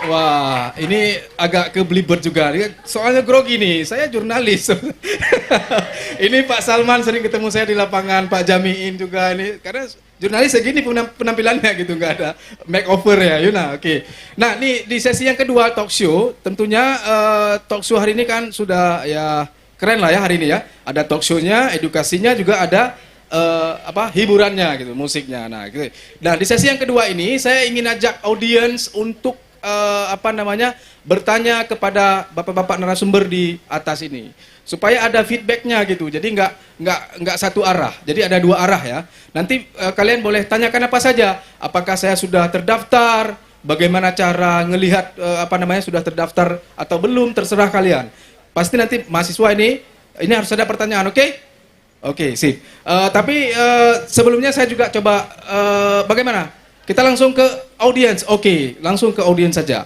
Wah, ini agak kebelibet juga. Soalnya grogi nih, saya jurnalis. Ini Pak Salman sering ketemu saya di lapangan, Pak Jamiin juga ini. Karena jurnalis segini penampilannya gitu, nggak ada makeover ya, Yuna. Oke. Nah, ini di sesi yang kedua talk show, tentunya talk show hari ini kan sudah ya keren lah ya hari ini ya. Ada talk show-nya, edukasinya juga ada hiburannya gitu, musiknya. Nah, gitu. Nah, di sesi yang kedua ini saya ingin ajak audiens untuk bertanya kepada bapak-bapak narasumber di atas ini supaya ada feedbacknya gitu. Jadi nggak satu arah. Jadi ada dua arah ya. Nanti kalian boleh tanyakan apa saja. Apakah saya sudah terdaftar? Bagaimana cara ngelihat sudah terdaftar atau belum? Terserah kalian. Pasti nanti mahasiswa ini harus ada pertanyaan, oke? Oke, sip. Tapi sebelumnya saya juga coba bagaimana? Kita langsung ke audiens. Oke, langsung ke audiens saja.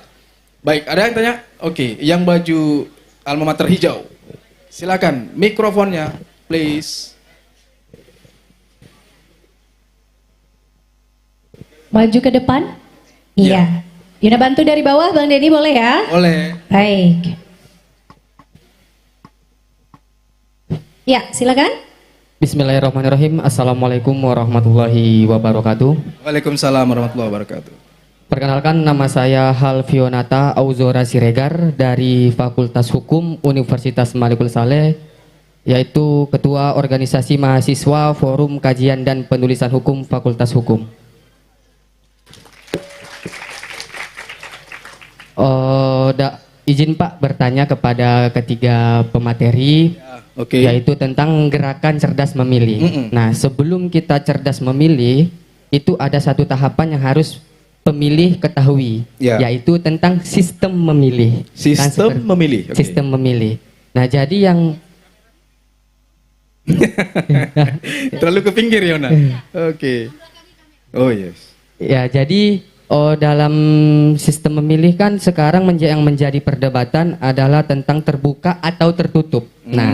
Baik, ada yang tanya? Oke, yang baju alma mater hijau. Silakan, mikrofonnya, please. Maju ke depan? Iya. Yuna bantu dari bawah, Bang Denny boleh ya? Boleh. Baik. Ya, silakan. Bismillahirrahmanirrahim. Assalamualaikum warahmatullahi wabarakatuh. Waalaikumsalam warahmatullahi wabarakatuh. Perkenalkan, nama saya Halvionata Auzora Siregar dari Fakultas Hukum Universitas Malikul Saleh, yaitu Ketua Organisasi Mahasiswa Forum Kajian dan Penulisan Hukum Fakultas Hukum. Izin Pak bertanya kepada ketiga pemateri, yaitu tentang gerakan cerdas memilih. Nah, sebelum kita cerdas memilih, itu ada satu tahapan yang harus pemilih ketahui, yaitu tentang sistem memilih. Sistem memilih. Okay. Sistem memilih. Nah, jadi yang terlalu ke pinggir Yona. Oke. Oh yes. Ya, jadi dalam sistem memilih kan sekarang yang menjadi perdebatan adalah tentang terbuka atau tertutup. Nah,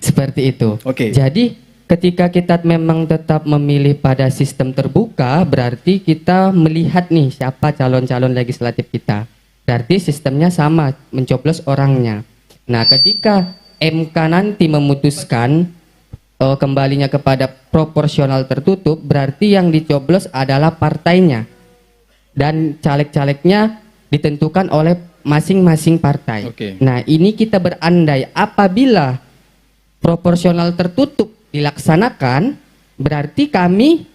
seperti itu. Oke. Jadi ketika kita memang tetap memilih pada sistem terbuka, berarti kita melihat nih siapa calon-calon legislatif kita. Berarti sistemnya sama, mencoblos orangnya. Nah, ketika MK nanti memutuskan kembalinya kepada proporsional tertutup, berarti yang dicoblos adalah partainya. Dan caleg-calegnya ditentukan oleh masing-masing partai. Nah, ini kita berandai apabila proporsional tertutup dilaksanakan, berarti kami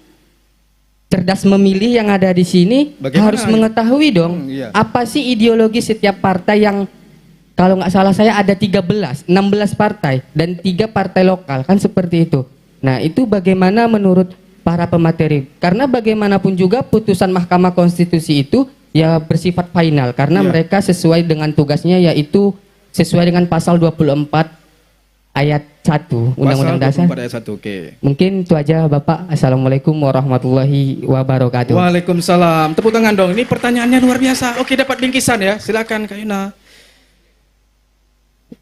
cerdas memilih yang ada di sini harus mengetahui dong apa sih ideologi setiap partai yang kalau nggak salah saya ada 16 partai dan 3 partai lokal, kan seperti itu. Nah, itu bagaimana menurut para pemateri, karena bagaimanapun juga putusan Mahkamah Konstitusi itu ya bersifat final karena mereka sesuai dengan tugasnya, yaitu sesuai dengan pasal 24 ayat 1 Undang-Undang Dasar. Ayat 1, oke. Mungkin itu aja Bapak. Assalamualaikum warahmatullahi wabarakatuh. Waalaikumsalam. Tepuk tangan dong. Ini pertanyaannya luar biasa. Oke, dapat bingkisan ya. Silakan Kak Yuna.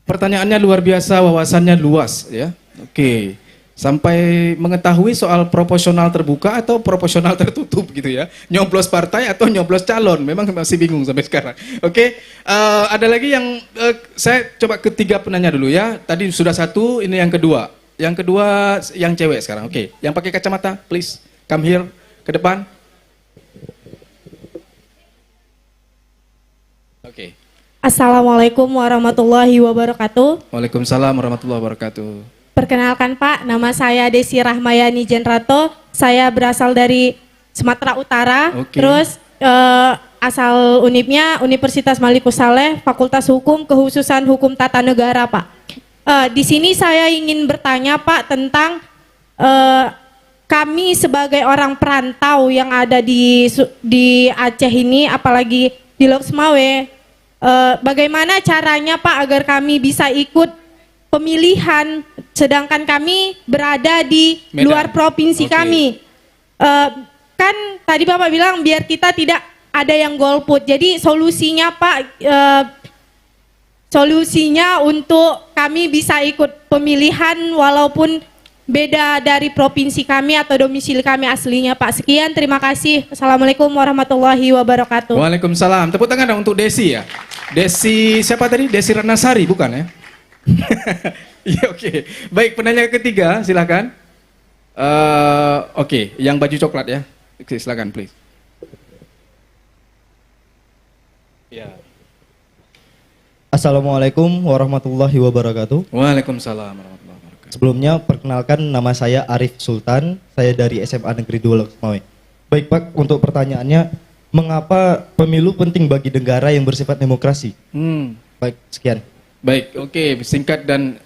Pertanyaannya luar biasa, wawasannya luas ya. Oke. Sampai mengetahui soal proporsional terbuka atau proporsional tertutup gitu ya, nyoblos partai atau nyoblos calon, memang masih bingung sampai sekarang. Oke, ada lagi yang saya coba ketiga penanya dulu ya. Tadi sudah satu, ini yang kedua yang cewek sekarang. Oke, yang pakai kacamata, please come here ke depan. Oke. Assalamualaikum warahmatullahi wabarakatuh. Waalaikumsalam warahmatullahi wabarakatuh. Perkenalkan Pak, nama saya Desi Rahmayani Jenrato. Saya berasal dari Sumatera Utara. Terus asal unipnya Universitas Malikul Saleh, Fakultas Hukum, kekhususan Hukum Tata Negara Pak. Di sini saya ingin bertanya Pak tentang kami sebagai orang perantau yang ada di Aceh ini, apalagi di Lok Semawe, bagaimana caranya Pak agar kami bisa ikut pemilihan, sedangkan kami berada di Medan, luar provinsi kami. Kan tadi Bapak bilang biar kita tidak ada yang golput. Jadi solusinya Pak, solusinya untuk kami bisa ikut pemilihan walaupun beda dari provinsi kami atau domisili kami aslinya Pak. Sekian, terima kasih. Assalamualaikum warahmatullahi wabarakatuh. Waalaikumsalam. Tepuk tangan dong untuk Desi ya. Desi siapa tadi? Desi Ratnasari bukan ya? Iya oke. Baik, penanya ketiga silakan. Oke, yang baju coklat ya. Oke, silakan please. Ya. Assalamualaikum warahmatullahi wabarakatuh. Waalaikumsalam warahmatullahi wabarakatuh. Sebelumnya perkenalkan nama saya Arif Sultan, saya dari SMA Negeri 2 Loksmawe. Baik Pak, untuk pertanyaannya, mengapa pemilu penting bagi negara yang bersifat demokrasi? Baik, sekian. Baik, oke, singkat dan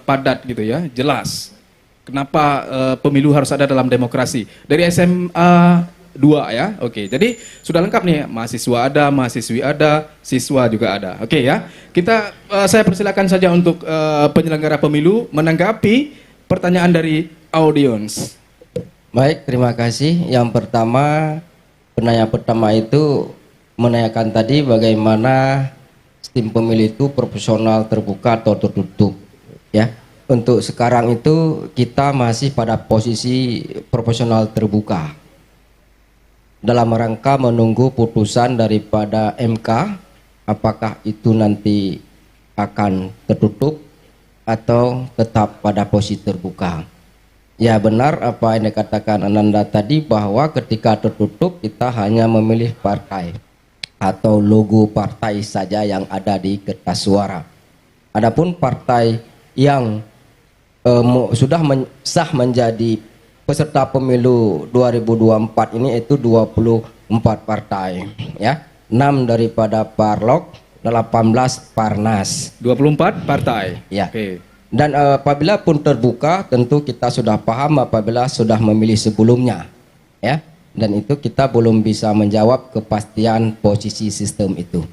padat gitu ya, jelas. Kenapa pemilu harus ada dalam demokrasi? Dari SMA 2 ya, oke. Jadi sudah lengkap nih, mahasiswa ada, mahasiswi ada, siswa juga ada. Oke ya, saya persilakan saja untuk penyelenggara pemilu menanggapi pertanyaan dari audiens. Baik, terima kasih. Yang pertama, penanya pertama itu menanyakan tadi bagaimana sistem pemilu itu proporsional, terbuka atau tertutup. Ya, untuk sekarang itu kita masih pada posisi proporsional terbuka. Dalam rangka menunggu putusan daripada MK, apakah itu nanti akan tertutup atau tetap pada posisi terbuka. Ya benar apa yang dikatakan Ananda tadi, bahwa ketika tertutup kita hanya memilih partai atau logo partai saja yang ada di kertas suara. Adapun partai yang sudah sah menjadi peserta pemilu 2024 ini itu 24 partai ya, 6 daripada Parlok, 18 Parnas, 24 partai. ya. Oke. Dan apabila pun terbuka, tentu kita sudah paham apabila sudah memilih sebelumnya ya, dan itu kita belum bisa menjawab kepastian posisi sistem itu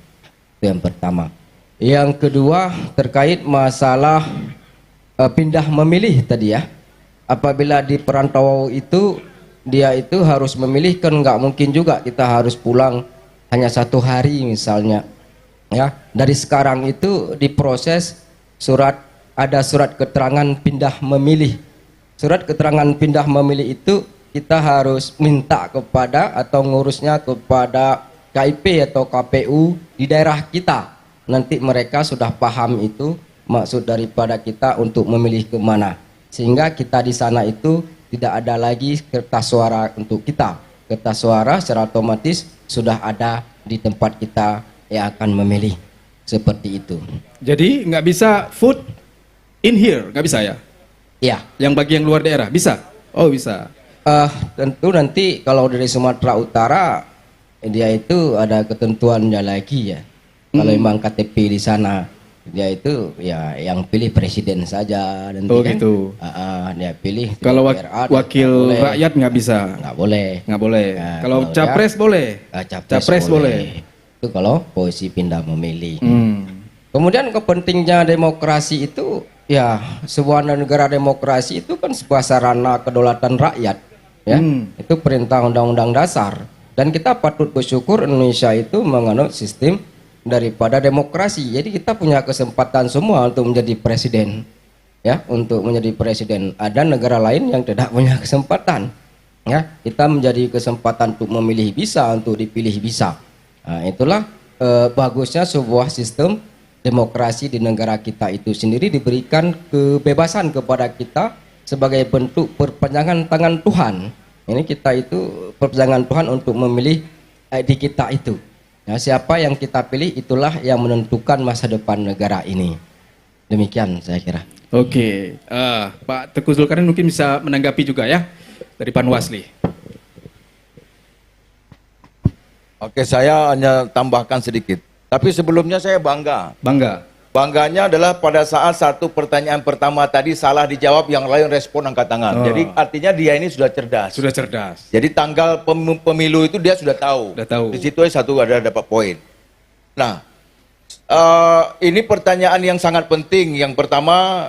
yang pertama. Yang kedua terkait masalah pindah memilih tadi ya. Apabila di perantau itu dia itu harus memilih, kan nggak mungkin juga kita harus pulang hanya 1 hari misalnya ya. Dari sekarang itu diproses ada surat keterangan pindah memilih. Surat keterangan pindah memilih itu kita harus minta kepada atau ngurusnya kepada KIP atau KPU di daerah kita. Nanti mereka sudah paham itu maksud daripada kita untuk memilih kemana, sehingga kita di sana itu tidak ada lagi kertas suara untuk kita. Kertas suara secara otomatis sudah ada di tempat kita yang akan memilih, seperti itu. Jadi nggak bisa vote in here, nggak bisa ya? Ya. Yang bagi yang luar daerah bisa? Oh bisa. Tentu nanti kalau dari Sumatera Utara dia itu ada ketentuannya lagi ya. Kalau memang KTP di sana dia itu ya yang pilih presiden saja nanti. Oh kan? gitu. Dia pilih. Kalau DPRA, wakil rakyat nggak bisa. nggak boleh. Nggak boleh. Nah, kalau kalau capres boleh. Capres boleh. Itu kalau posisi pindah memilih. Kemudian kepentingnya demokrasi itu ya, sebuah negara demokrasi itu kan sebuah sarana kedaulatan rakyat ya. Itu perintah undang-undang dasar, dan kita patut bersyukur Indonesia itu menganut sistem daripada demokrasi. Jadi kita punya kesempatan semua untuk menjadi presiden ya, untuk menjadi presiden. Ada negara lain yang tidak punya kesempatan ya. Kita menjadi kesempatan untuk memilih bisa, untuk dipilih bisa. Nah, itulah bagusnya sebuah sistem demokrasi di negara kita itu sendiri, diberikan kebebasan kepada kita sebagai bentuk perpanjangan tangan Tuhan. Ini kita itu perpanjangan Tuhan untuk memilih di kita itu. Nah, siapa yang kita pilih itulah yang menentukan masa depan negara ini. Demikian saya kira. Oke, Pak Teguh Zulkarnain mungkin bisa menanggapi juga ya dari Panwasli. Oke, saya hanya tambahkan sedikit. Tapi sebelumnya saya bangga. Bangganya adalah pada saat satu pertanyaan pertama tadi salah dijawab, yang lain respon angkat tangan. Jadi artinya dia ini sudah cerdas. Sudah cerdas. Jadi tanggal pemilu itu dia sudah tahu. Sudah tahu. Di situ satu ada dapat poin. Nah, ini pertanyaan yang sangat penting. Yang pertama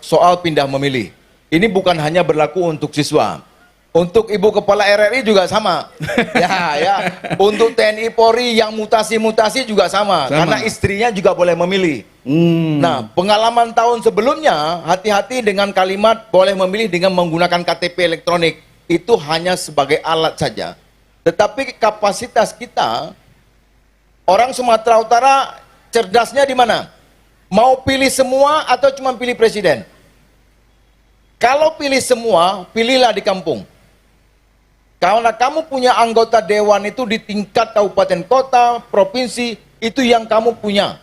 soal pindah memilih. Ini bukan hanya berlaku untuk siswa. Untuk Ibu Kepala RRI juga sama. Ya. Untuk TNI Polri yang mutasi-mutasi juga sama. Karena istrinya juga boleh memilih. Nah, pengalaman tahun sebelumnya, hati-hati dengan kalimat boleh memilih dengan menggunakan KTP elektronik. Itu hanya sebagai alat saja. Tetapi kapasitas kita, orang Sumatera Utara cerdasnya di mana? Mau pilih semua atau cuma pilih presiden? Kalau pilih semua, pilihlah di kampung. Karena kamu punya anggota dewan itu di tingkat kabupaten kota, provinsi, itu yang kamu punya.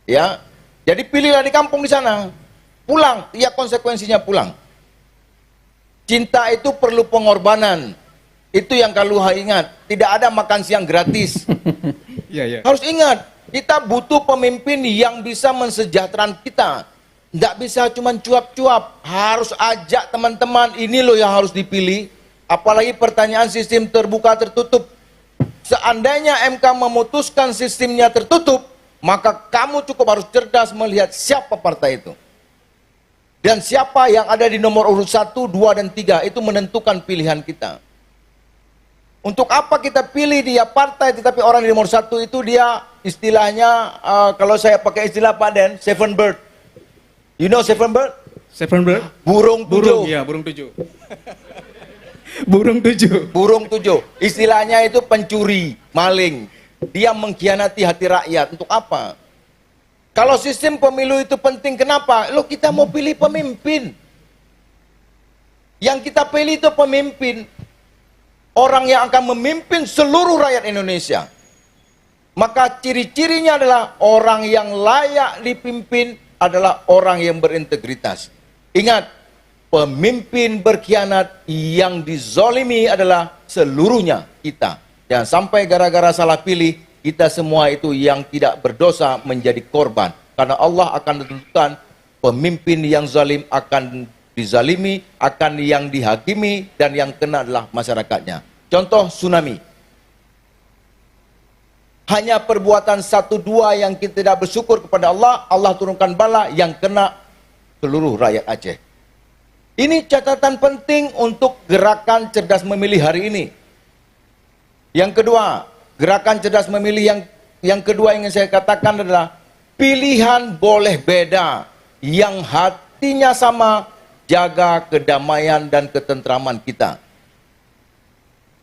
Ya. Jadi pilihlah di kampung di sana. Pulang, ya konsekuensinya pulang. Cinta itu perlu pengorbanan. Itu yang kalau ingat, tidak ada makan siang gratis. Harus ingat, kita butuh pemimpin yang bisa mensejahterakan kita. Nggak bisa cuma cuap-cuap, harus ajak teman-teman, ini loh yang harus dipilih. Apalagi pertanyaan sistem terbuka tertutup. Seandainya MK memutuskan sistemnya tertutup, maka kamu cukup harus cerdas melihat siapa partai itu. Dan siapa yang ada di nomor urut 1, 2, dan 3, itu menentukan pilihan kita. Untuk apa kita pilih dia partai, tetapi orang di nomor 1 itu dia istilahnya, kalau saya pakai istilah Pak Den, seven bird. You know seven bird? Seven bird? Burung tujuh. Iya, burung tujuh. Burung tujuh. Burung tujuh. Istilahnya itu pencuri, maling. Dia mengkhianati hati rakyat. Untuk apa? Kalau sistem pemilu itu penting, kenapa? Loh, kita mau pilih pemimpin. Yang kita pilih itu pemimpin. Orang yang akan memimpin seluruh rakyat Indonesia. Maka ciri-cirinya adalah orang yang layak dipimpin adalah orang yang berintegritas. Ingat, pemimpin berkhianat yang dizolimi adalah seluruhnya kita. Jangan sampai gara-gara salah pilih, kita semua itu yang tidak berdosa menjadi korban. Karena Allah akan tentukan pemimpin yang zalim akan dizalimi, akan yang dihakimi, dan yang kena adalah masyarakatnya. Contoh tsunami. Hanya perbuatan 1-2 yang kita tidak bersyukur kepada Allah, Allah turunkan bala yang kena seluruh rakyat Aceh. Ini catatan penting untuk gerakan cerdas memilih hari ini. Yang kedua, gerakan cerdas memilih yang kedua ingin saya katakan adalah pilihan boleh beda, yang hatinya sama, jaga kedamaian dan ketentraman kita.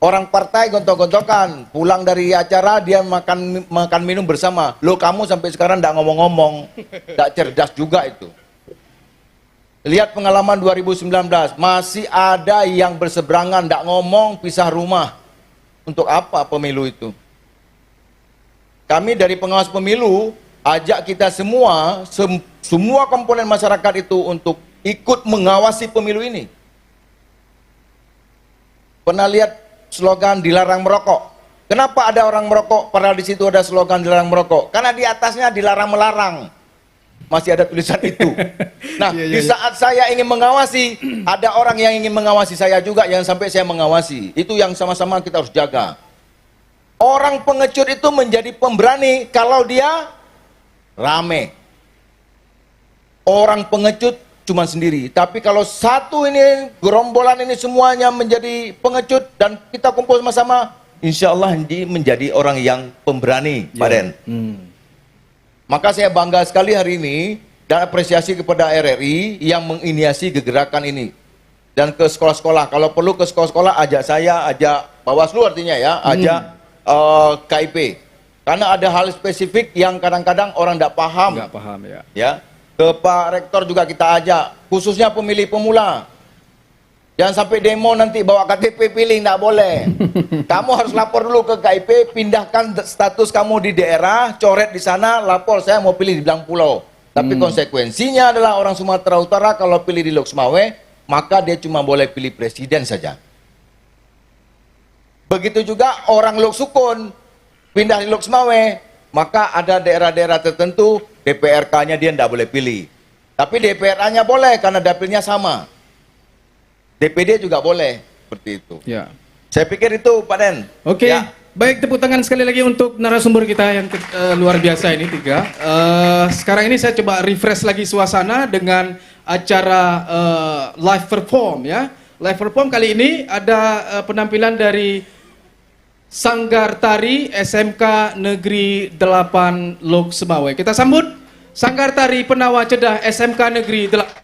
Orang partai gontok-gontokan, pulang dari acara dia makan minum bersama. Loh, kamu sampai sekarang tidak ngomong-ngomong, tidak cerdas juga itu. Lihat pengalaman 2019, masih ada yang berseberangan, tidak ngomong, pisah rumah. Untuk apa pemilu itu? Kami dari pengawas pemilu, ajak kita semua, semua komponen masyarakat itu untuk ikut mengawasi pemilu ini. Pernah lihat slogan dilarang merokok? Kenapa ada orang merokok, padahal di situ ada slogan dilarang merokok? Karena di atasnya dilarang melarang. Masih ada tulisan itu. Nah, di saat saya ingin mengawasi, ada orang yang ingin mengawasi saya juga, yang sampai saya mengawasi. Itu yang sama-sama kita harus jaga. Orang pengecut itu menjadi pemberani kalau dia rame. Orang pengecut cuma sendiri. Tapi kalau satu ini, gerombolan ini semuanya menjadi pengecut dan kita kumpul sama-sama, insya Allah menjadi orang yang pemberani, Pak Den. Maka saya bangga sekali hari ini dan apresiasi kepada RRI yang menginisiasi gerakan ini. Dan ke sekolah-sekolah, kalau perlu ke sekolah-sekolah ajak saya, ajak Bawaslu artinya ya, ajak KIP. Karena ada hal spesifik yang kadang-kadang orang tidak paham. Nggak paham ya. Ya, ke Pak Rektor juga kita ajak, khususnya pemilih pemula. Jangan sampai demo nanti bawa KTP pilih, nggak boleh. Kamu harus lapor dulu ke KIP, pindahkan status kamu di daerah, coret di sana, lapor saya mau pilih di Belang Pulau. Tapi konsekuensinya adalah orang Sumatera Utara kalau pilih di Lok Sumawe, maka dia cuma boleh pilih presiden saja. Begitu juga orang Lok Sukun, pindah di Lok Sumawe, maka ada daerah-daerah tertentu, DPRK-nya dia tidak boleh pilih. Tapi DPRA-nya boleh karena dapilnya sama. DPD juga boleh, seperti itu. Ya. Saya pikir itu, Pak Den. Oke, Ya. baik, tepuk tangan sekali lagi untuk narasumber kita yang luar biasa ini 3. Sekarang ini saya coba refresh lagi suasana dengan acara live perform ya. live perform kali ini ada penampilan dari Sanggar Tari SMK Negeri 8 Lok Semawai. Kita sambut Sanggar Tari Penawa Cedah SMK Negeri 8.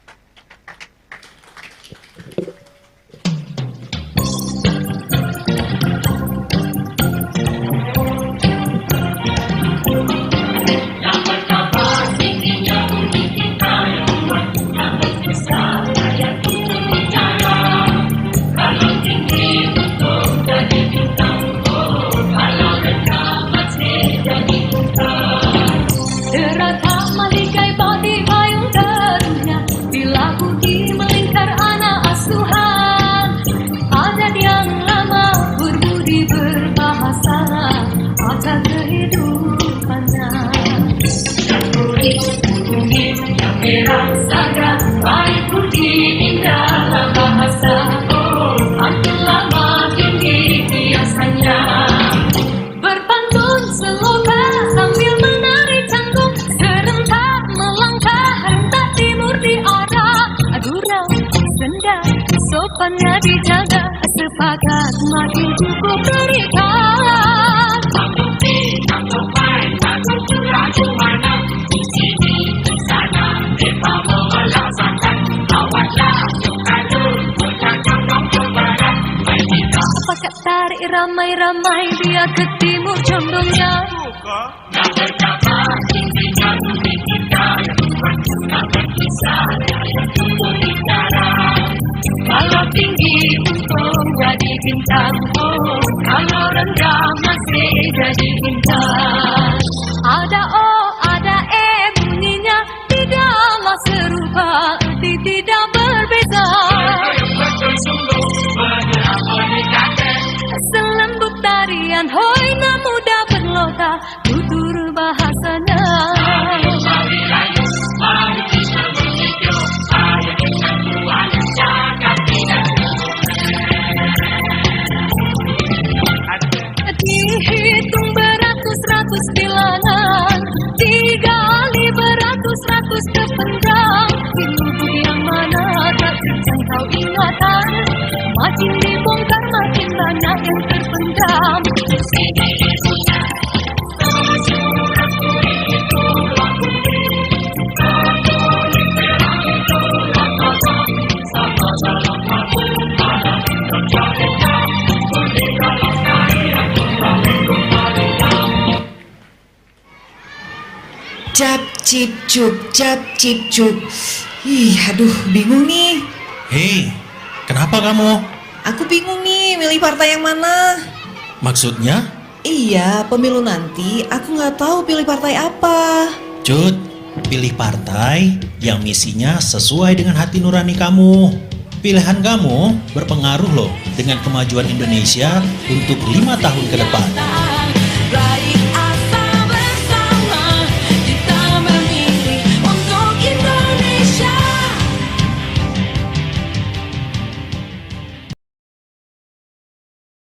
Berpantun seloka sambil menari canggung, serentak melangkah rentak timur di arah gurau senda, sopannya dijaga, sepakat makin cukup terikat. Tanggung main, tanggung ragu mana, di sini di sana, kita melaksanakan awalnya sukadu, berjangkang ke barat, kita pakat tarik ramai-ramai dia ke timur condongnya. Yang berkata tingginya bumi kita, yang berjumlah berkisah, yang tumbuh di darat. Kalau tinggi untung jadi bintang, oh, kalau rendah masih jadi bintang. Ada O, ada E bunyinya, tidaklah serupa, erti tidak berbeza. Selembut tarian, hoi na muda berlota, tutur bahasanya. Dihitung beratus-ratus bilangan, digali beratus-ratus kependang, di lubuk yang mana tak terjangkau ingatan, makin dibongkar makin banyak yang terpendam. Cap cip cup. Ih, aduh, bingung nih. Hei, kenapa kamu? Aku bingung nih, milih partai yang mana. Maksudnya? Iya, pemilu nanti aku nggak tahu pilih partai apa. Cut, pilih partai yang misinya sesuai dengan hati nurani kamu. Pilihan kamu berpengaruh loh dengan kemajuan Indonesia untuk 5 tahun ke depan.